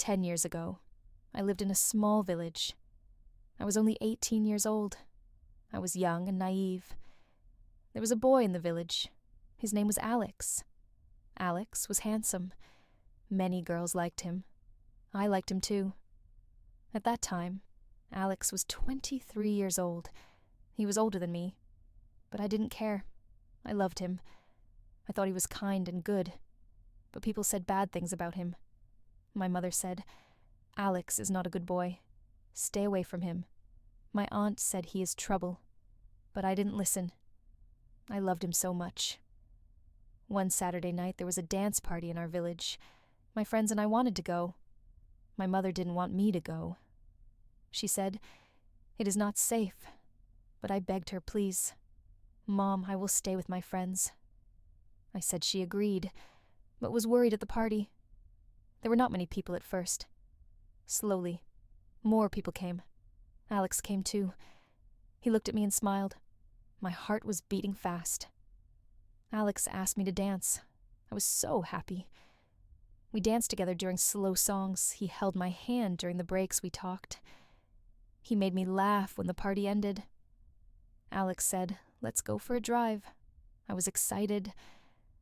10 years ago. I lived in a small village. I was only 18 years old. I was young and naive. There was a boy in the village. His name was Alex. Alex was handsome. Many girls liked him. I liked him too. At that time, Alex was 23 years old. He was older than me. But I didn't care. I loved him. I thought he was kind and good. But people said bad things about him. My mother said, "Alex is not a good boy. Stay away from him." My aunt said he is trouble. But I didn't listen. I loved him so much. One Saturday night there was a dance party in our village. My friends and I wanted to go. My mother didn't want me to go. She said, "It is not safe." But I begged her, "Please, Mom, I will stay with my friends." I said she agreed, but was worried at the party. There were not many people at first. Slowly, more people came. Alex came too. He looked at me and smiled. My heart was beating fast. Alex asked me to dance. I was so happy. We danced together during slow songs. He held my hand during the breaks we talked. He made me laugh when the party ended. Alex said, "Let's go for a drive." I was excited.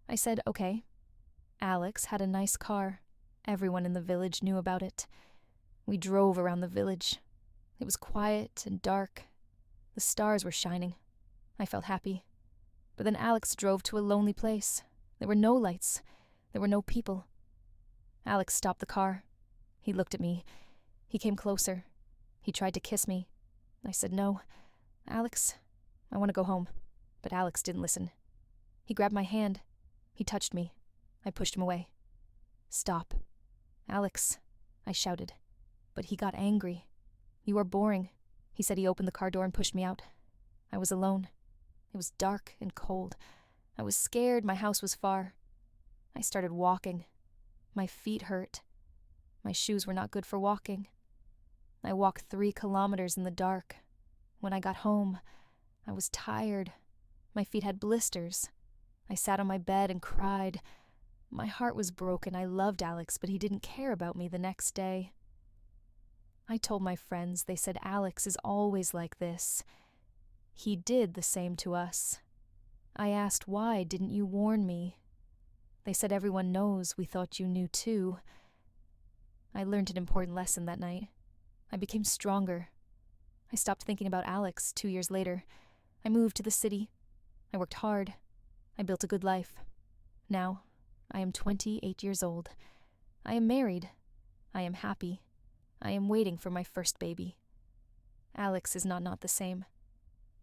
I said, "Okay." Alex had a nice car. Everyone in the village knew about it. We drove around the village. It was quiet and dark. The stars were shining. I felt happy. But then Alex drove to a lonely place. There were no lights. There were no people. Alex stopped the car. He looked at me. He came closer. He tried to kiss me. I said no. "Alex, I want to go home." But Alex didn't listen. He grabbed my hand. He touched me. I pushed him away. "Stop. Alex," I shouted. But he got angry. "You are boring." He said. He opened the car door and pushed me out. I was alone. It was dark and cold. I was scared. My house was far. I started walking. My feet hurt. My shoes were not good for walking. I walked 3 kilometers in the dark. When I got home, I was tired. My feet had blisters. I sat on my bed and cried. My heart was broken. I loved Alex, but he didn't care about me the next day. I told my friends. They said Alex is always like this. He did the same to us. I asked, "Why didn't you warn me?" They said, "Everyone knows. We thought you knew too." I learned an important lesson that night. I became stronger. I stopped thinking about Alex 2 years later. I moved to the city. I worked hard. I built a good life. Now, I am 28 years old. I am married. I am happy. I am waiting for my first baby. Alex is not the same.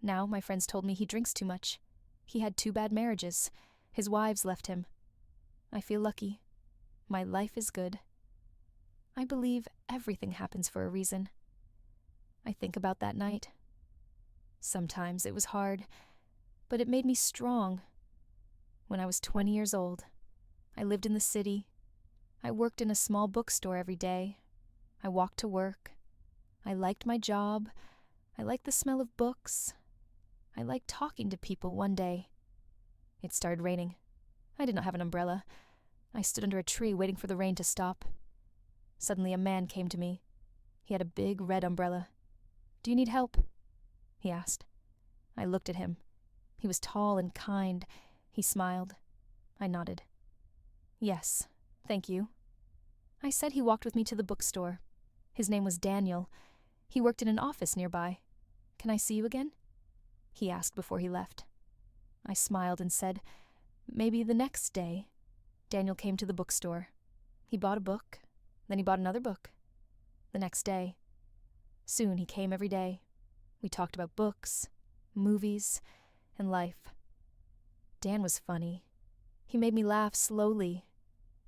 Now, my friends told me he drinks too much. He had 2 bad marriages. His wives left him. I feel lucky. My life is good. I believe everything happens for a reason. I think about that night. Sometimes it was hard, but it made me strong. When I was 20 years old, I lived in the city. I worked in a small bookstore every day. I walked to work. I liked my job. I liked the smell of books. I liked talking to people one day. It started raining. I did not have an umbrella. I stood under a tree waiting for the rain to stop. Suddenly a man came to me. He had a big red umbrella. "Do you need help?" he asked. I looked at him. He was tall and kind. He smiled. I nodded. "Yes, thank you." I said he walked with me to the bookstore. His name was Daniel. He worked in an office nearby. "Can I see you again?" he asked before he left. I smiled and said, "Maybe the next day." Daniel came to the bookstore. He bought a book. Then he bought another book. The next day. Soon he came every day. We talked about books, movies, and life. Dan was funny. He made me laugh slowly.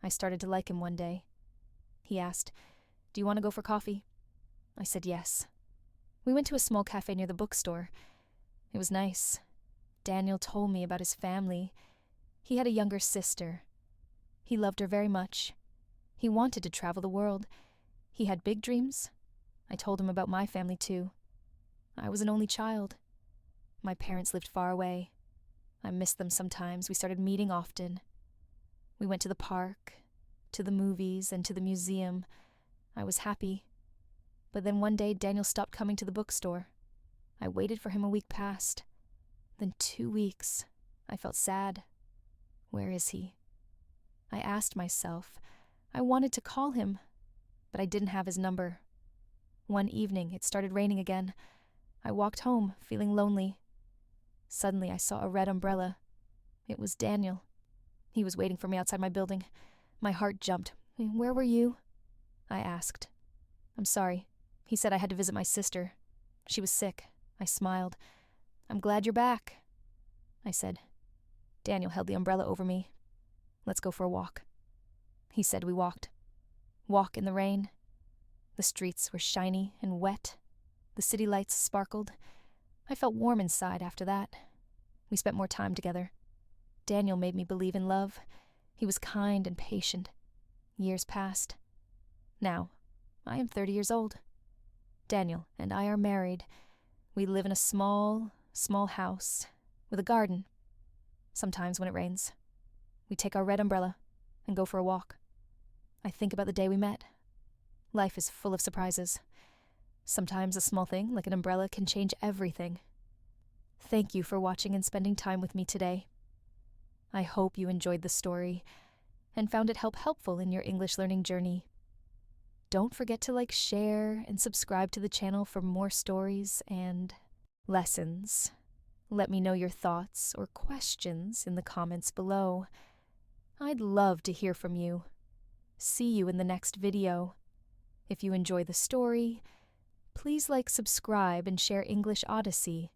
I started to like him one day. He asked, "Do you want to go for coffee?" I said yes. We went to a small cafe near the bookstore. It was nice. Daniel told me about his family. He had a younger sister. He loved her very much. He wanted to travel the world. He had big dreams. I told him about my family too. I was an only child. My parents lived far away. I missed them sometimes. We started meeting often. We went to the park, to the movies, and to the museum. I was happy. But then one day, Daniel stopped coming to the bookstore. I waited for him a week past. Then 2 weeks. I felt sad. Where is he? I asked myself. I wanted to call him, but I didn't have his number. One evening, it started raining again. I walked home, feeling lonely. Suddenly, I saw a red umbrella. It was Daniel. He was waiting for me outside my building. My heart jumped. "Where were you?" I asked. "I'm sorry." He said I had to visit my sister. She was sick. I smiled. "I'm glad you're back," I said. Daniel held the umbrella over me. "Let's go for a walk." He said we walked. Walk in the rain. The streets were shiny and wet. The city lights sparkled. I felt warm inside after that. We spent more time together. Daniel made me believe in love. He was kind and patient. Years passed. Now, I am 30 years old. Daniel and I are married. We live in a small house with a garden. Sometimes when it rains, we take our red umbrella and go for a walk. I think about the day we met. Life is full of surprises. Sometimes a small thing like an umbrella can change everything. Thank you for watching and spending time with me today. I hope you enjoyed the story and found it helpful in your English learning journey. Don't forget to share, and subscribe to the channel for more stories and lessons. Let me know your thoughts or questions in the comments below. I'd love to hear from you. See you in the next video. If you enjoy the story, please subscribe and share English Odyssey.